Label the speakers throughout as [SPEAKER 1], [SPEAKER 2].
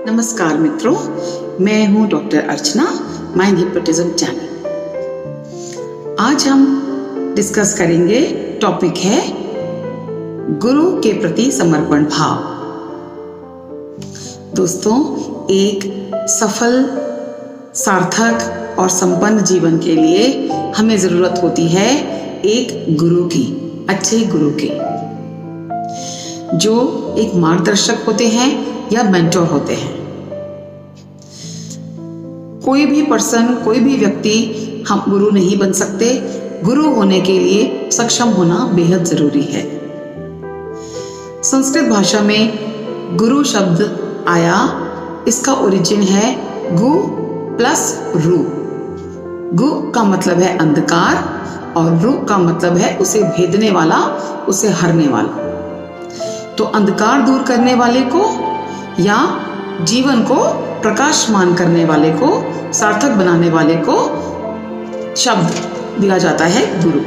[SPEAKER 1] नमस्कार मित्रों, मैं हूं डॉक्टर अर्चना, माइंड हिप्नोटिज्म चैनल। आज हम डिस्कस करेंगे, टॉपिक है गुरु के प्रति समर्पण भाव। दोस्तों, एक सफल, सार्थक और संपन्न जीवन के लिए हमें जरूरत होती है एक गुरु की, अच्छे गुरु की, जो एक मार्गदर्शक होते हैं या मेंटोर होते हैं। कोई भी पर्सन, कोई भी व्यक्ति हम गुरु नहीं बन सकते। गुरु होने के लिए सक्षम होना बेहद जरूरी है। संस्कृत भाषा में गुरु शब्द आया, इसका ओरिजिन है गु प्लस रु। गु का मतलब है अंधकार और रु का मतलब है उसे भेदने वाला, उसे हरने वाला। तो अंधकार दूर करने वाले को या जीवन को प्रकाशमान करने वाले को, सार्थक बनाने वाले को शब्द दिया जाता है गुरु।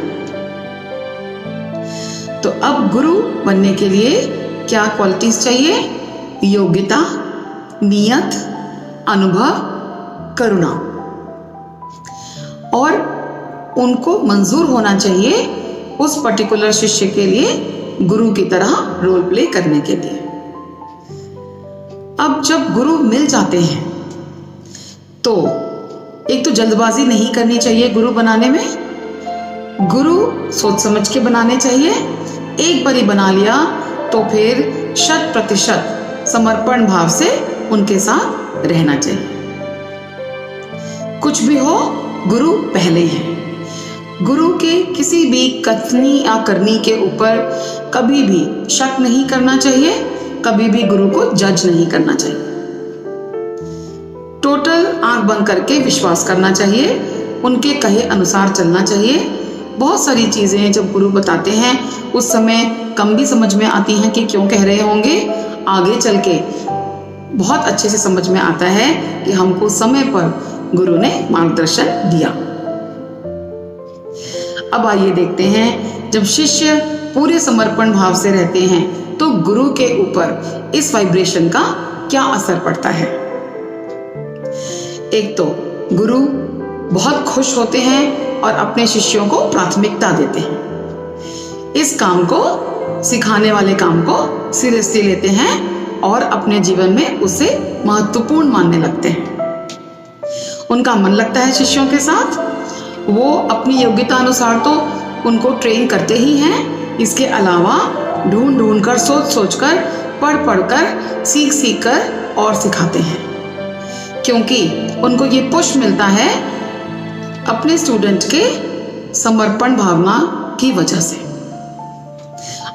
[SPEAKER 1] तो अब गुरु बनने के लिए क्या क्वालिटीज चाहिए? योग्यता, नियत, अनुभव, करुणा, और उनको मंजूर होना चाहिए उस पर्टिकुलर शिष्य के लिए गुरु की तरह रोल प्ले करने के लिए। अब जब गुरु मिल जाते हैं तो एक तो जल्दबाजी नहीं करनी चाहिए गुरु बनाने में। गुरु सोच समझ के बनाने चाहिए। एक बारी बना लिया तो फिर 100% समर्पण भाव से उनके साथ रहना चाहिए। कुछ भी हो, गुरु पहले हैं। गुरु के किसी भी कथनी या करनी के ऊपर कभी भी शक नहीं करना चाहिए, कभी भी गुरु को जज नहीं करना चाहिए। टोटल आंख बंद करके विश्वास करना चाहिए, उनके कहे अनुसार चलना चाहिए। बहुत सारी चीजें जब गुरु बताते हैं उस समय कम भी समझ में आती हैं कि क्यों कह रहे होंगे, आगे चल के बहुत अच्छे से समझ में आता है कि हमको समय पर गुरु ने मार्गदर्शन दिया। अब आइए देखते हैं, जब शिष्य पूरे समर्पण भाव से रहते हैं तो गुरु के ऊपर इस वाइब्रेशन का क्या असर पड़ता है। एक तो गुरु बहुत खुश होते हैं और अपने शिष्यों को प्राथमिकता देते हैं। इस काम को, सिखाने वाले काम को सीरियसली लेते हैं और अपने जीवन में उसे महत्वपूर्ण मानने लगते हैं। उनका मन लगता है शिष्यों के साथ। वो अपनी योग्यता अनुसार तो उनको ट्रेन करते ही हैं, इसके अलावा ढूंढ ढूंढ कर, सोच सोच कर, पढ़ पढ़ कर, सीख सीख कर और सिखाते हैं, क्योंकि उनको ये पुश मिलता है अपने स्टूडेंट के समर्पण भावना की वजह से।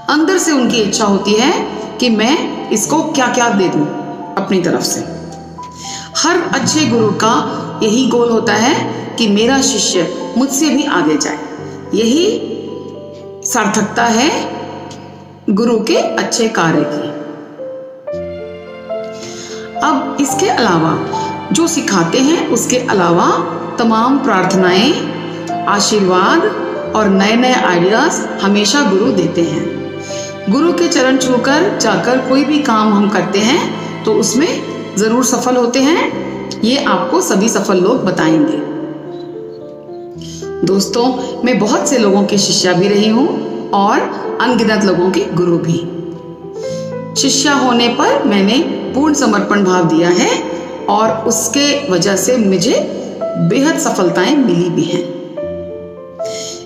[SPEAKER 1] अंदर से उनकी इच्छा होती है कि मैं इसको क्या क्या दे दूं अपनी तरफ से। हर अच्छे गुरु का यही गोल होता है कि मेरा शिष्य मुझसे भी आगे जाए। यही सार्थकता है गुरु के अच्छे कार्य की। अब इसके अलावा जो सिखाते हैं, उसके अलावा तमाम प्रार्थनाएं, आशीर्वाद और नए नए आइडियाज हमेशा गुरु देते हैं। गुरु के चरण छूकर जाकर कोई भी काम हम करते हैं तो उसमें जरूर सफल होते हैं। ये आपको सभी सफल लोग बताएंगे। दोस्तों, मैं बहुत से लोगों की शिष्या भी रही हूँ और अनगिनत लोगों के गुरु भी। शिष्या होने पर मैंने पूर्ण समर्पण भाव दिया है और उसके वजह से मुझे बेहद सफलताएं मिली भी हैं।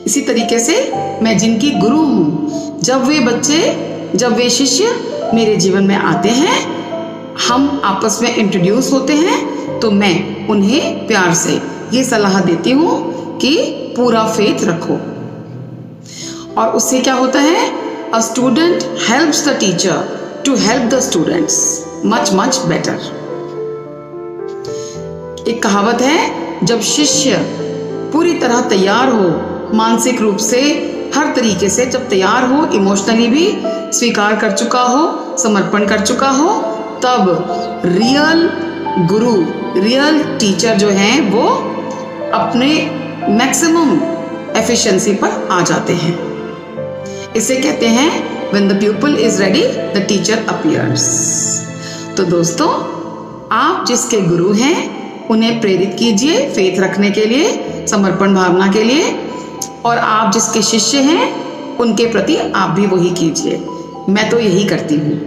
[SPEAKER 1] इसी तरीके से मैं जिनकी गुरु हूँ, जब वे शिष्य मेरे जीवन में आते हैं, हम आपस में इंट्रोड्यूस होते हैं, तो मैं उन्हें प्यार से ये सलाह देती हूँ कि पूरा फेथ रखो। और उससे क्या होता है? A student helps the teacher to help the students much much better. एक कहावत है, जब शिष्य पूरी तरह तैयार हो, मानसिक रूप से, हर तरीके से जब तैयार हो, इमोशनली भी स्वीकार कर चुका हो, समर्पण कर चुका हो, तब रियल गुरु, रियल टीचर जो हैं वो अपने मैक्सिमम एफिशिएंसी पर आ जाते हैं। इसे कहते हैं when the pupil is ready, the teacher appears। तो दोस्तों, आप जिसके गुरु हैं उन्हें प्रेरित कीजिए फेथ रखने के लिए, समर्पण भावना के लिए, और आप जिसके शिष्य हैं उनके प्रति आप भी वही कीजिए। मैं तो यही करती हूँ।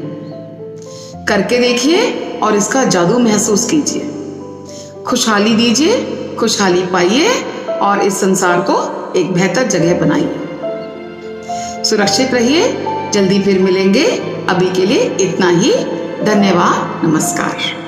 [SPEAKER 1] करके देखिए और इसका जादू महसूस कीजिए। खुशहाली दीजिए, खुशहाली पाइए और इस संसार को एक बेहतर जगह बनाइए। सुरक्षित रहिए, जल्दी फिर मिलेंगे। अभी के लिए इतना ही। धन्यवाद, नमस्कार।